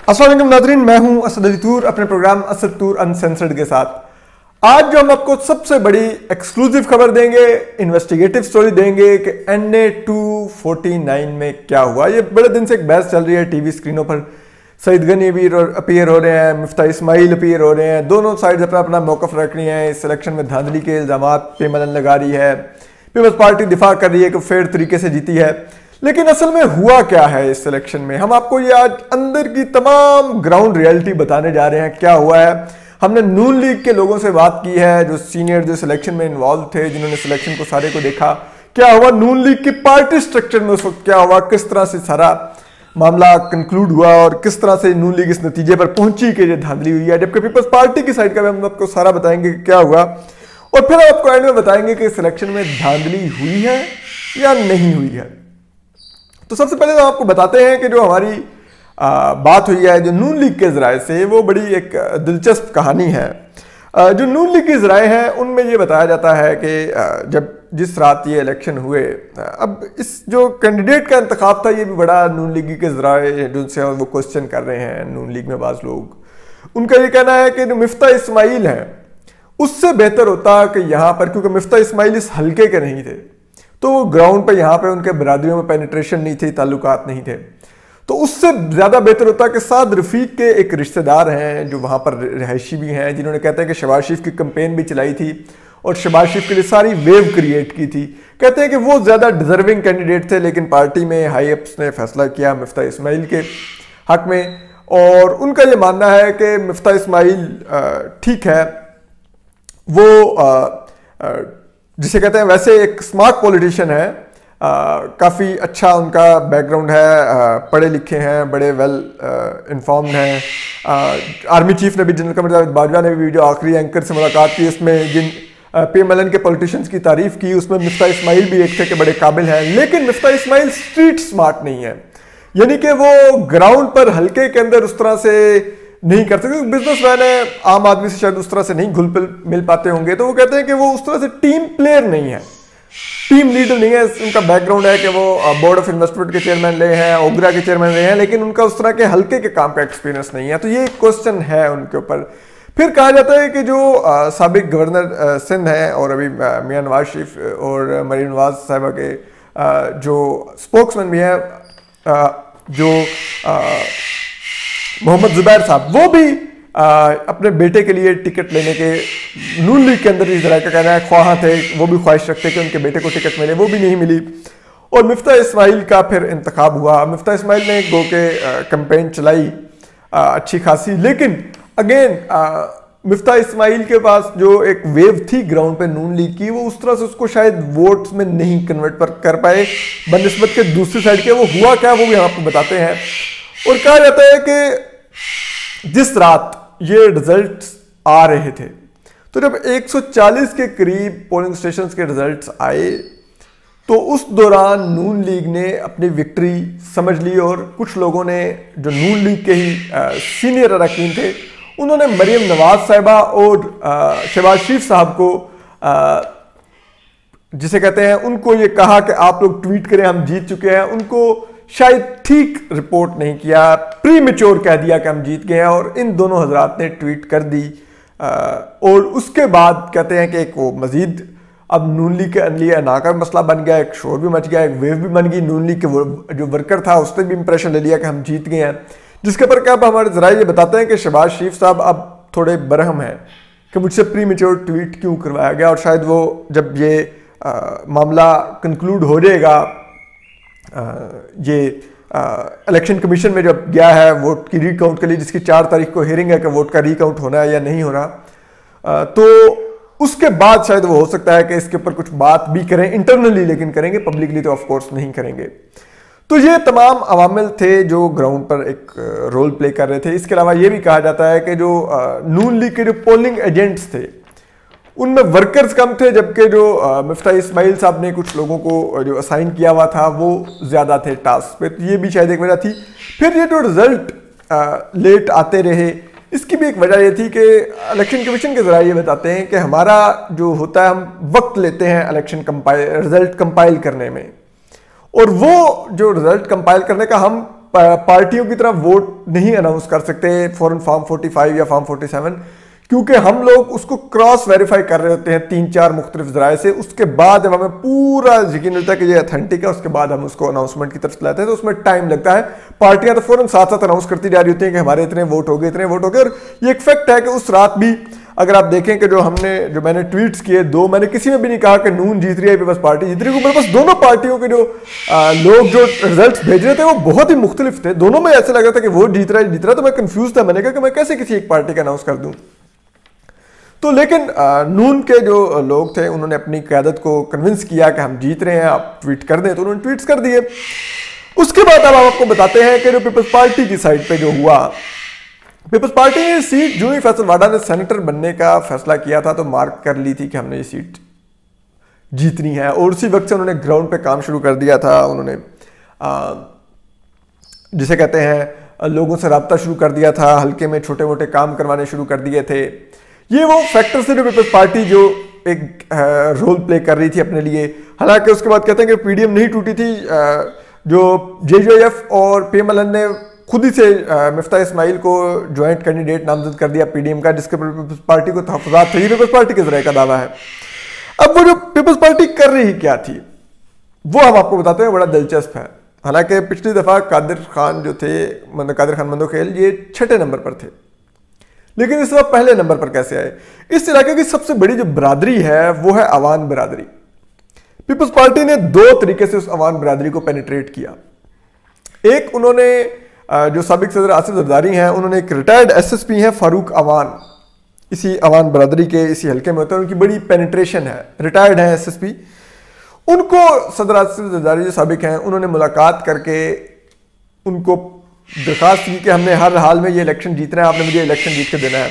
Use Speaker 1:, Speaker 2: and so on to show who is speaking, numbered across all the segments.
Speaker 1: अस्सलाम वालेकुम नाज़रीन, मैं हूं असद अली तूर अपने प्रोग्राम असद तूर अनसेंसर्ड के साथ। आज जो हम आपको सबसे बड़ी एक्सक्लूसिव खबर देंगे, इन्वेस्टिगेटिव स्टोरी देंगे कि NA 249 में क्या हुआ। ये बड़े दिन से एक बहस चल रही है टीवी स्क्रीनों पर। सईद गनी भी अपीयर हो रहे हैं, मिफ्ता इस्माइल अपीयर हो रहे हैं, दोनों साइड अपना अपना मौकफ रख रही हैं। इस इलेक्शन में धांधली के इल्जाम पे मलन लगा रही है, पीपल्स पार्टी दिफा कर रही है कि फेयर तरीके से जीती है। लेकिन असल में हुआ क्या है इस इलेक्शन में, हम आपको ये आज अंदर की तमाम ग्राउंड रियलिटी बताने जा रहे हैं। क्या हुआ है, हमने नून लीग के लोगों से बात की है जो सीनियर जो सिलेक्शन में इन्वॉल्व थे, जिन्होंने सिलेक्शन को सारे को देखा। क्या हुआ नून लीग की पार्टी स्ट्रक्चर में उस वक्त क्या हुआ, किस तरह से सारा मामला कंक्लूड हुआ और किस तरह से नून लीग इस नतीजे पर पहुंची कि ये धांधली हुई है। जबकि पीपल्स पार्टी की साइड का भी हम आपको सारा बताएंगे कि क्या हुआ, और फिर आपको एंड में बताएंगे कि सिलेक्शन में धांधली हुई है या नहीं हुई है। तो सबसे पहले तो आपको बताते हैं कि जो हमारी बात हुई है जो नून लीग के ज़राए से, वो बड़ी एक दिलचस्प कहानी है। जो नून लीग के ज़राए हैं उनमें ये बताया जाता है कि जब जिस रात ये इलेक्शन हुए, अब इस जो कैंडिडेट का इंतखाब था ये भी बड़ा नून लीगी के ज़राए जिनसे वो क्वेश्चन कर रहे हैं नून लीग में बाज़ लोग, उनका ये कहना है कि जो मिफ्ता इस्माइल हैं उससे बेहतर होता कि यहाँ पर, क्योंकि मिफ्ता इस्माइल इस हल्के के नहीं थे तो ग्राउंड पे यहाँ पे उनके बरादरियों में पेनिट्रेशन नहीं थी, ताल्लुकात नहीं थे, तो उससे ज़्यादा बेहतर होता कि साद रफ़ीक के एक रिश्तेदार हैं जो वहाँ पर रहायशी भी हैं, जिन्होंने कहते हैं कि शहबाज शरीफ की कैंपेन भी चलाई थी और शहबाज शरीफ के लिए सारी वेव क्रिएट की थी। कहते हैं कि वो ज़्यादा डिजर्विंग कैंडिडेट थे, लेकिन पार्टी में हाई अप्स ने फैसला किया मिफ्ता इस्माइल के हक में। और उनका ये मानना है कि मिफ्ता इस्माइल ठीक है, वो जिसे कहते हैं वैसे एक स्मार्ट पॉलिटिशियन है, काफ़ी अच्छा उनका बैकग्राउंड है, पढ़े लिखे हैं, बड़े वेल इन्फॉर्म्ड हैं। आर्मी चीफ ने भी, जनरल कमर जावेद बाजवा ने भी वीडियो आखिरी एंकर से मुलाकात की, उसमें जिन PMLN के पॉलिटिशियंस की तारीफ की उसमें मिफ्ता इस्माइल भी एक थे कि बड़े काबिल हैं। लेकिन मिफ्ता इस्माइल स्ट्रीट स्मार्ट नहीं है, यानी कि वो ग्राउंड पर हल्के के अंदर उस तरह से नहीं कर सकते। बिजनेसमैन है, आम आदमी से शायद उस तरह से नहीं घुल मिल पाते होंगे, तो वो कहते हैं कि वो उस तरह से टीम प्लेयर नहीं है, टीम लीडर नहीं है। उनका बैकग्राउंड है कि वो बोर्ड ऑफ इन्वेस्टमेंट के चेयरमैन रहे हैं, ओगरा के चेयरमैन रहे हैं, लेकिन उनका उस तरह के हल्के के काम का एक्सपीरियंस नहीं है। तो ये एक क्वेश्चन है उनके ऊपर। फिर कहा जाता है कि जो साबिक गवर्नर सिंध हैं और अभी मियां नवाज शरीफ और मरीम नवाज साहिबा के जो स्पोक्समैन भी हैं, जो मोहम्मद जुबैर साहब, वो भी अपने बेटे के लिए टिकट लेने के नून लीग के अंदर इस तरह का कहना है ख्वाह थे, वो भी ख्वाहिश रखते कि उनके बेटे को टिकट मिले, वो भी नहीं मिली। और मिफ्ता इस्माइल का फिर इंतखाब हुआ। मिफ्ता इस्माइल ने गो के कैंपेन चलाई अच्छी खासी, लेकिन अगेन मिफ्ता इस्माइल के पास जो एक वेव थी ग्राउंड पे नून लीग की, वो उस तरह से उसको शायद वोट्स में नहीं कन्वर्ट कर पाए बनस्बत के दूसरी साइड के। वो हुआ क्या वो भी हम आपको बताते हैं। और कहा जाता है कि जिस रात ये रिजल्ट्स आ रहे थे, तो जब 140 के करीब पोलिंग स्टेशंस के रिजल्ट्स आए, तो उस दौरान नून लीग ने अपनी विक्ट्री समझ ली और कुछ लोगों ने जो नून लीग के ही सीनियर अरकान थे, उन्होंने मरीम नवाज साहिबा और शहबाज शरीफ साहब को जिसे कहते हैं उनको ये कहा कि आप लोग ट्वीट करें, हम जीत चुके हैं। उनको शायद ठीक रिपोर्ट नहीं किया, प्री मेच्योर कह दिया कि हम जीत गए हैं, और इन दोनों हजरात ने ट्वीट कर दी। और उसके बाद कहते हैं कि एक वो मजीद अब नून लीग के लिए अना का मसला बन गया, एक शोर भी मच गया, एक वेव भी बन गई। नून लीग के जो वर्कर था उसने भी इंप्रेशन ले लिया कि हम जीत गए हैं, जिसके पर क्या अब हमारे जराए ये बताते हैं कि शहबाज शरीफ साहब अब थोड़े बरहम हैं कि मुझसे प्री मेच्योर ट्वीट क्यों करवाया गया। और शायद वो जब ये मामला कंक्लूड हो जाएगा, ये इलेक्शन कमीशन में जब गया है वोट की रीकाउंट के लिए, जिसकी 4 तारीख को हियरिंग है कि वोट का रीकाउंट होना है या नहीं होना, तो उसके बाद शायद वो हो सकता है कि इसके ऊपर कुछ बात भी करें इंटरनली, लेकिन करेंगे पब्लिकली तो ऑफ कोर्स नहीं करेंगे। तो ये तमाम अवामिल थे जो ग्राउंड पर एक रोल प्ले कर रहे थे। इसके अलावा ये भी कहा जाता है कि जो नून लीग के जो पोलिंग एजेंट्स थे उनमें वर्कर्स कम थे, जबकि जो मिफ्ता इस्माइल साहब ने कुछ लोगों को जो असाइन किया हुआ था वो ज़्यादा थे टास्क पे, तो ये भी शायद एक वजह थी। फिर ये जो रिजल्ट लेट आते रहे, इसकी भी एक वजह ये थी कि इलेक्शन कमीशन के ज़रिए ये बताते हैं कि हमारा जो होता है हम वक्त लेते हैं इलेक्शन रिजल्ट कंपाइल करने में, और वो जो रिजल्ट कंपाइल करने का हम पार्टियों की तरह वोट नहीं अनाउंस कर सकते फॉरन फॉर्म 45 या फॉर्म 47, क्योंकि हम लोग उसको क्रॉस वेरीफाई कर रहे होते हैं 3-4 मुख्तलिफ जराए से। उसके बाद जब हमें पूरा यकीन मिलता है कि ये अथेंटिक है, उसके बाद हम उसको अनाउंसमेंट की तरफ लाते हैं, तो उसमें टाइम लगता है। पार्टियां तो फौरन साथ साथ अनाउंस करती जा रही होती हैं कि हमारे इतने वोट हो गए, इतने वोट हो गए। और ये एक फैक्ट है कि उस रात भी अगर आप देखें कि जो मैंने ट्वीट्स किए, मैंने किसी में भी नहीं कहा कि नून जीत रही है, पीपल्स पार्टी जीत रही है। मेरे पास दोनों पार्टियों के जो लोग जो रिजल्ट्स भेज रहे थे वो बहुत ही मुख्तलिफ थे। दोनों में ऐसे लग रहा था कि वो जीत रहा है, तो मैं कंफ्यूज था। मैंने कहा कि मैं कैसे किसी एक पार्टी का अनाउंस कर दूं। तो लेकिन नून के जो लोग थे उन्होंने अपनी क़यादत को कन्विंस किया कि हम जीत रहे हैं, आप ट्वीट कर दें, तो उन्होंने ट्वीट्स कर दिए। उसके बाद अब आपको बताते हैं कि जो पीपल्स पार्टी की साइड पे जो हुआ, पीपल्स पार्टी ने सीट जो ही फैसल वाडा ने सेनेटर बनने का फैसला किया था तो मार्क कर ली थी कि हमने ये सीट जीतनी है, और उसी वक्त से उन्होंने ग्राउंड पे काम शुरू कर दिया था। उन्होंने जिसे कहते हैं लोगों से रब्ता शुरू कर दिया था, हल्के में छोटे मोटे काम करवाने शुरू कर दिए थे। ये वो फैक्टर से जो पीपल्स पार्टी जो एक रोल प्ले कर रही थी अपने लिए। हालांकि उसके बाद कहते हैं कि पीडीएम नहीं टूटी थी, जो जेजेएफ और पीएमएलएन ने खुद ही से मिफ्ता इस्माइल को ज्वाइंट कैंडिडेट नामजद कर दिया पीडीएम का, जिसके पर पीपल्स पार्टी को तहफ़्फ़ुज़ात थे। पीपल्स पार्टी के जरिए का दावा है। अब वो जो पीपल्स पार्टी कर रही क्या थी वो हम आपको बताते हैं, बड़ा दिलचस्प है। हालांकि पिछली दफा कादिर खान जो थे, कादिर खान मंदोखेल, ये 6ठे नंबर पर थे, लेकिन इस बार पहले नंबर पर कैसे आए? इस इलाके की सबसे बड़ी जो बरादरी है वो है अवान बरादरी। पीपल्स पार्टी ने 2 तरीके से उस अवान बरादरी को पेनिट्रेट किया। एक, उन्होंने जो साबिक सदर आसिफ जरदारी हैं, उन्होंने एक रिटायर्ड एसएसपी हैं फारूक अवान, इसी अवान बरादरी के इसी हल्के में होते हैं, उनकी बड़ी पेनिट्रेशन है, रिटायर्ड हैं एसएसपी। उनको सदर आसिफ जरदारी जो साबिक हैं, उन्होंने मुलाकात करके उनको दरखास्त की कि हमने हर हाल में ये इलेक्शन जीतना है, आपने मुझे इलेक्शन जीत के देना है।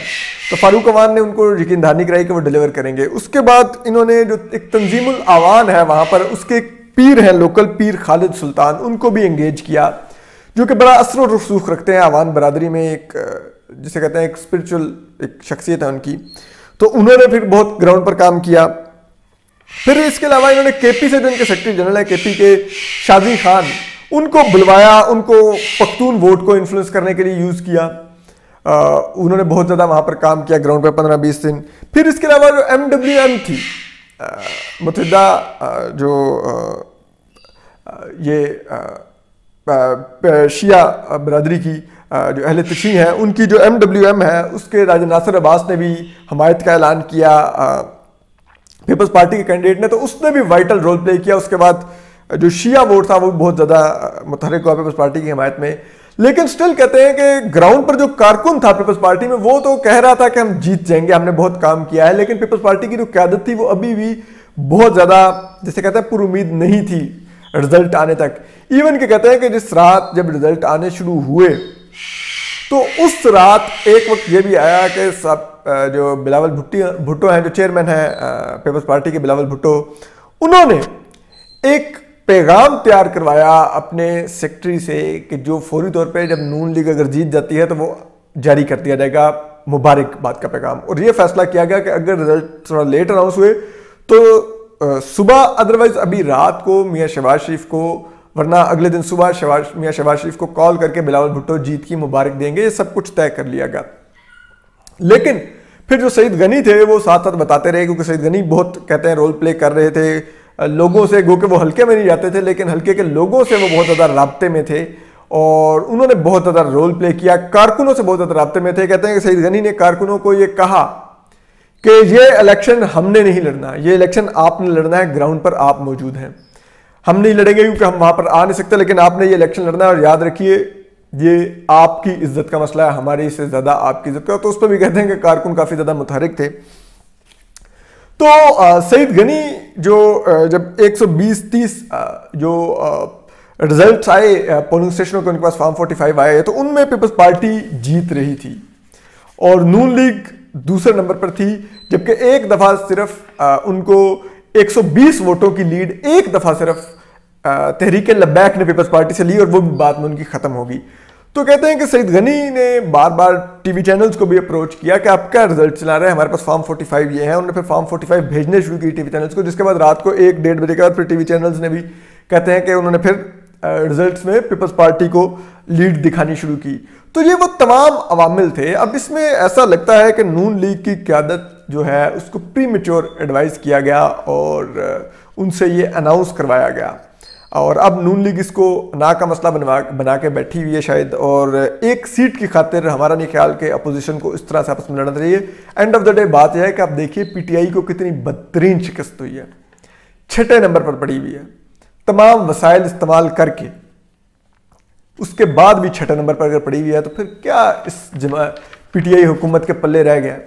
Speaker 1: तो फारूक अवान ने उनको यकीन दहानी कराई कि वो डिलीवर करेंगे। उसके बाद इन्होंने जो एक तंजीमुल आवान है वहाँ पर, उसके एक पीर हैं, लोकल पीर खालिद सुल्तान, उनको भी एंगेज किया, जो कि बड़ा असर और रसूख रखते हैं अवान बरादरी में। एक जिसे कहते हैं एक स्पिरिचुअल एक शख्सियत है उनकी। तो उन्होंने फिर बहुत ग्राउंड पर काम किया। फिर इसके अलावा इन्होंने केपी से जो इनके सेक्रेटरी जनरल है केपी के, शादी खान, उनको बुलवाया, उनको पख्तून वोट को इन्फ्लुएंस करने के लिए यूज़ किया। उन्होंने बहुत ज़्यादा वहाँ पर काम किया ग्राउंड पर 15-20 दिन। फिर इसके अलावा जो MWM थी, मुत्तहिदा जो ये शिया बरादरी की जो अहले तशी हैं, उनकी जो MWM है, उसके राजा नासिर अब्बास ने भी हमायत का ऐलान किया पीपल्स पार्टी के कैंडिडेट ने, तो उसने भी वाइटल रोल प्ले किया। उसके बाद जो शिया वोट था वो बहुत ज़्यादा मुतहरिक हुआ पीपल्स पार्टी की हिमायत में। लेकिन स्टिल कहते हैं कि ग्राउंड पर जो कारकुन था पीपल्स पार्टी में, वो तो कह रहा था कि हम जीत जाएंगे, हमने बहुत काम किया है। लेकिन पीपल्स पार्टी की जो क़यादत थी वो अभी भी बहुत ज़्यादा, जैसे कहते हैं, पुरुमीद नहीं थी रिजल्ट आने तक। इवन के कहते हैं कि जिस रात जब रिजल्ट आने शुरू हुए तो उस रात एक वक्त ये भी आया कि सब जो बिलावल भुट्टो हैं, जो चेयरमैन हैं पीपल्स पार्टी के, बिलावल भुट्टो, उन्होंने एक पैगाम तैयार करवाया अपने सेक्रेटरी से कि जो फौरी तौर पे जब नून लीग अगर जीत जाती है तो वो जारी कर दिया जाएगा मुबारकबाद का पैगाम। और ये फैसला किया गया कि अगर रिजल्ट थोड़ा लेट अनाउंस हुए तो सुबह, अदरवाइज अभी रात को मियाँ शहबाज शरीफ को, वरना अगले दिन सुबह मियाँ शहबाज शरीफ को कॉल करके बिलावल भुट्टो जीत की मुबारक देंगे। ये सब कुछ तय कर लिया गया। लेकिन फिर जो सईद गनी थे वो साथ साथ बताते रहे, क्योंकि सईद गनी बहुत कहते हैं रोल प्ले कर रहे थे लोगों से, गो के वो हल्के में नहीं जाते थे, लेकिन हल्के के लोगों से वो बहुत ज़्यादा राब्ते में थे और उन्होंने बहुत ज़्यादा रोल प्ले किया, कारकुनों से बहुत ज़्यादा राब्ते में थे। कहते हैं कि सईद गनी ने कारकुनों को ये कहा कि ये इलेक्शन हमने नहीं लड़ना, ये इलेक्शन आपने लड़ना है, ग्राउंड पर आप मौजूद हैं, हम नहीं लड़ेंगे क्योंकि हम वहाँ पर आ नहीं सकते, लेकिन आपने ये इलेक्शन लड़ना है और याद रखिए ये आपकी इज्जत का मसला है, हमारी से ज़्यादा आपकी इज्जत का। तो उस पर भी कहते हैं कि कारकुन काफ़ी ज़्यादा मुतहरिक थे। तो सईद गनी जो जब 120-30 जो रिजल्ट्स आए पोलिंग स्टेशनों के, उनके पास फॉर्म 45 आए, तो उनमें पीपल्स पार्टी जीत रही थी और नून लीग दूसरे नंबर पर थी, जबकि एक दफ़ा सिर्फ उनको 120 वोटों की लीड एक दफ़ा सिर्फ तहरीक लब्बैक ने पीपल्स पार्टी से ली और वो बाद में उनकी ख़त्म होगी। तो कहते हैं कि सईद गनी ने बार बार टीवी चैनल्स को भी अप्रोच किया कि आप क्या रिजल्ट चला रहे हैं, हमारे पास फॉर्म 45 ये है। उन्होंने फिर फॉर्म 45 भेजने शुरू की टीवी चैनल्स को, जिसके बाद रात को 1-1:30 बजे के बाद फिर टीवी चैनल्स ने भी कहते हैं कि उन्होंने फिर रिजल्ट्स में पीपल्स पार्टी को लीड दिखानी शुरू की। तो ये वो तमाम अवामिल थे। अब इसमें ऐसा लगता है कि नून लीग की क़यादत जो है उसको प्रीमेच्योर एडवाइस किया गया और उनसे ये अनाउंस करवाया गया, और अब नून लीग इसको ना का मसला बना के बैठी हुई है शायद, और एक सीट की खातिर हमारा नहीं ख्याल कि अपोजिशन को इस तरह से आपस में लड़ना चाहिए। एंड ऑफ द डे बात यह है कि आप देखिए पीटीआई को कितनी बदतरीन शिकस्त हुई है, 6ठे नंबर पर पड़ी हुई है, तमाम वसाइल इस्तेमाल करके उसके बाद भी 6ठे नंबर पर अगर पड़ी हुई है तो फिर क्या इस पीटीआई हुकूमत के पल्ले रह गया।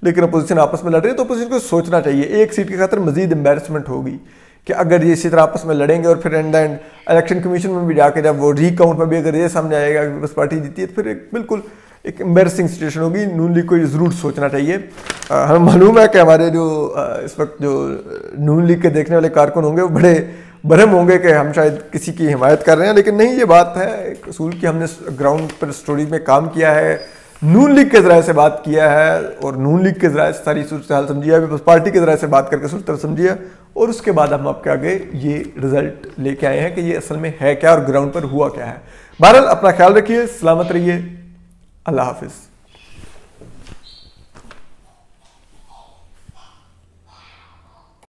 Speaker 1: लेकिन अपोजिशन आपस में लड़ रही है तो अपोजिशन को सोचना चाहिए, एक सीट की खातिर मजीद एम्बेरसमेंट होगी कि अगर ये इसी तरह आपस में लड़ेंगे और फिर एंड इलेक्शन कमीशन में भी जाके जब वो रीकाउंट में भी अगर ये सामने आएगा कि पीपल्स पार्टी जीती है तो फिर बिल्कुल एक एम्बेरसिंग सिचुएशन होगी। नून लीग को ये ज़रूर सोचना चाहिए। हमें मालूम है कि हमारे जो इस वक्त जो नून लीग के देखने वाले कारकुन होंगे वो बड़े बरहम होंगे कि हम शायद किसी की हिमायत कर रहे हैं, लेकिन नहीं, ये बात है एक असूल की। हमने ग्राउंड पर स्टोरीज में काम किया है, नून लीग के ज़रिए से बात किया है और नून लीग के ज़रिए से सारी सूरत हाल समझी है, पीपल्स पार्टी के ज़रिए से बात करके सूरत समझी है, और उसके बाद हम आपके आगे ये रिजल्ट लेके आए हैं कि ये असल में है क्या और ग्राउंड पर हुआ क्या है। बहरहाल अपना ख्याल रखिए, सलामत रहिए, अल्लाह हाफिज़।